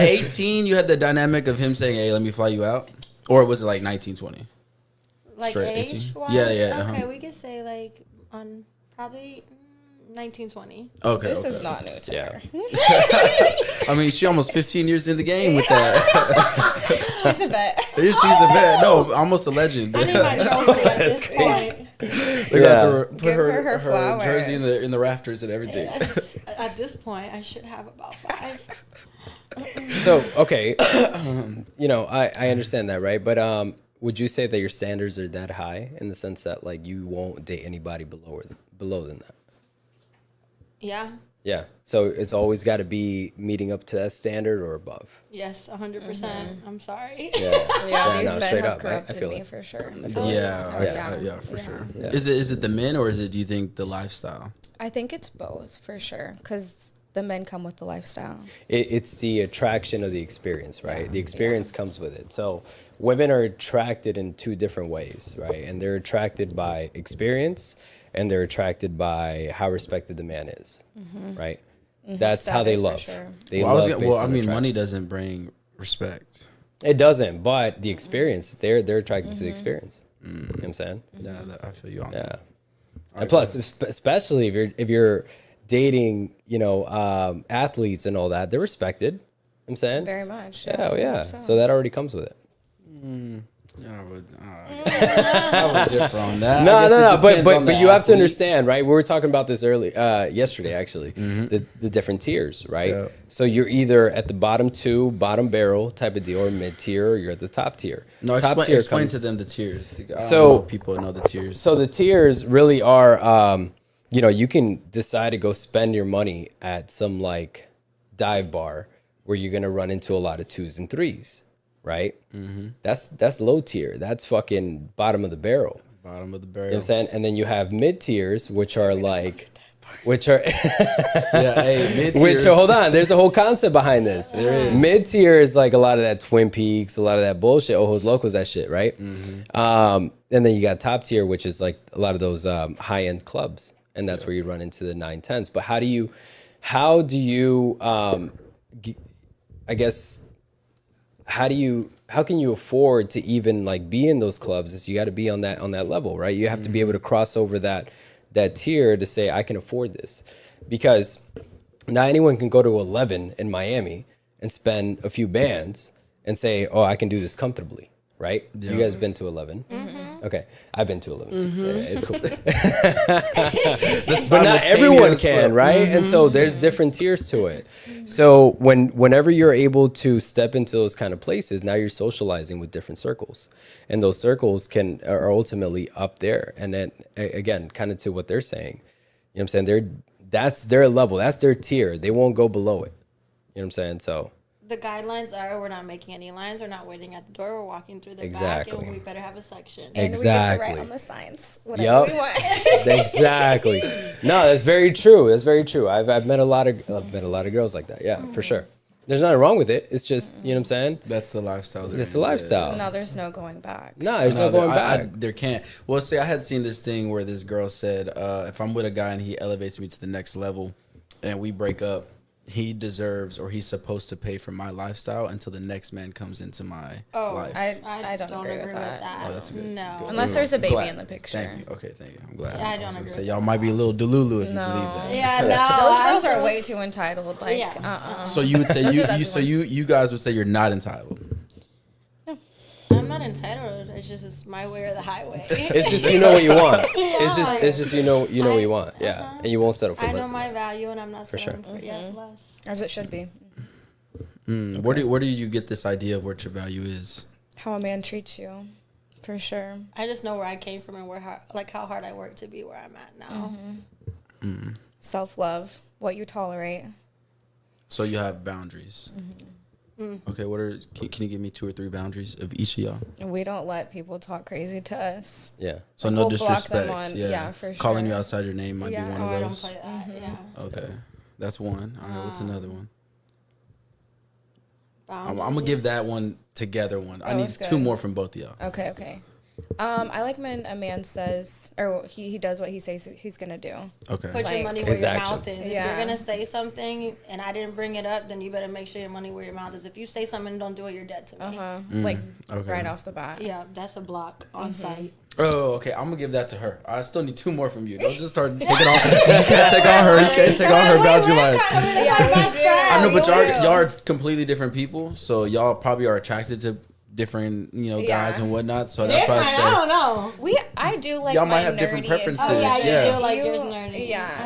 at 18, you had the dynamic of him saying, "Hey, let me fly you out," or was it like 19, 20? Like age wise? Yeah. Okay, we could say like on probably 1920. Okay. This is not new to her. I mean, she almost 15 years in the game with that. She's a vet. She's a vet. No, almost a legend. I need my trophy at this point. They got to put Give her her flowers. jersey in the rafters and everything. Yes. At this point, I should have about 5. So, okay, I understand that, right? But would you say that your standards are that high in the sense that like you won't date anybody below than that? Yeah. Yeah. So it's always got to be meeting up to that standard or above. Yes, 100%. I'm sorry. Yeah, these no, men straight have up, I corrupted feel me it. for sure. Yeah, for sure. Yeah. Is it the men or is it, do you think, the lifestyle? I think it's both for sure because the men come with the lifestyle. It's the attraction of the experience, right? The experience comes with it. So women are attracted in two different ways, right? And they're attracted by experience and they're attracted by how respected the man is, right? That's how they love. Sure. They love based on money attraction. doesn't bring respect. It doesn't, but the experience, they're attracted to the experience. You know what I'm saying? Yeah, I feel you on Yeah. that. And plus, especially if you're dating, athletes and all that, they're respected. You know what I'm saying? Very much. Yeah. So that already comes with it. I would differ on that. No. But you have to understand, right? We were talking about this yesterday, actually. The different tiers, right? Yeah. So you're either at the bottom barrel type of deal, or mid tier, or you're at the top tier. No, top explain to them the tiers. I don't So know if people know the tiers. So the tiers really are, you can decide to go spend your money at some like dive bar where you're gonna run into a lot of 2s and 3s. Right? That's low tier. That's fucking bottom of the barrel. Bottom of the You barrel. know what I'm saying? And then you have mid tiers, which are mid tiers. Hold on, there's a whole concept behind this. Mid tier is like a lot of that Twin Peaks, a lot of that bullshit, Ojos Locos, that shit, right? And then you got top tier, which is like a lot of those high end clubs, and that's where you run into the 9-10s. But how can you afford to even like be in those clubs? Is you got to be on that level, right? You have to be able to cross over that tier to say I can afford this, because not anyone can go to 11 in Miami and spend a few bands and say, oh, I can do this comfortably, right? You guys been to 11? Okay, I've been to 11 too. Yeah, it's cool. But not everyone can, right? And so there's different tiers to it. So whenever you're able to step into those kind of places, now you're socializing with different circles, and those circles are ultimately up there. And then again, kind of to what they're saying, you know what I'm saying? That's their level, that's their tier. They won't go below it. You know what I'm saying? So The guidelines are we're not making any lines. We're not waiting at the door. We're walking through the Exactly. back, and we better have a section. And we get to write on the signs whatever we want. Exactly. No, that's very true. I've met a lot of girls like that. Yeah, for sure. There's nothing wrong with it. It's just, you know what I'm saying? That's the lifestyle. It's the lifestyle. No, there's no going back. No, there's no going back. There can't. Well, see, I had seen this thing where this girl said, if I'm with a guy and he elevates me to the next level and we break up, he deserves or he's supposed to pay for my lifestyle until the next man comes into my life. I don't agree with that. Oh, that's good. No. Good. Unless there's a baby Glad. in the picture. Thank you. Okay, thank you. I'm glad. Yeah, I was don't gonna agree say, with y'all might be a little delulu if you No. believe that. Yeah, no. Those girls are also- way too entitled. Like, Yeah. So you would say Those are the you guys would say you're not entitled. I'm not entitled. It's just it's my way or the highway. It's just you know what you want. Yeah. It's just you know what you want. Yeah, and you won't settle for I less. know than my that. value, and I'm not For settling sure. for less. as it should be. Where do you get this idea of what your value is? How a man treats you, for sure. I just know where I came from and how hard I work to be where I'm at now. Self-love, what you tolerate. So you have boundaries. Okay, can you give me 2 or 3 boundaries of each of y'all? We don't let people talk crazy to us. Yeah. So Like, no we'll block them disrespect. on- Yeah. yeah, for Calling you sure. outside your name might Yeah. be one Oh, of I don't those. play that. Yeah. Okay, that's one. All right, what's another one? I'm Boundaries. gonna give that one together one. I Oh, need it's 2 good. more from both of y'all. Okay. I like when a man says, or he does what he says he's gonna do. Okay. Put your Like, money where his your actions. mouth is. If Yeah. you're gonna say something and I didn't bring it up, then you better make sure your money where your mouth is. If you say something and don't do it, you're dead to me. Like okay. right off the bat. Yeah, that's a block on site. Oh, okay. I'm gonna give that to her. I still need 2 more from you. Don't just start taking off. You can't take on her. You can't take on her boundary lines. I know, but y'all are completely different people, so y'all probably are attracted to different, guys Yeah. and whatnot. So that's why I Different, say I don't know. I do like y'all my might have different nerdy preferences. Oh, yeah, intuition. you Yeah. do like yours nerdy. Yeah.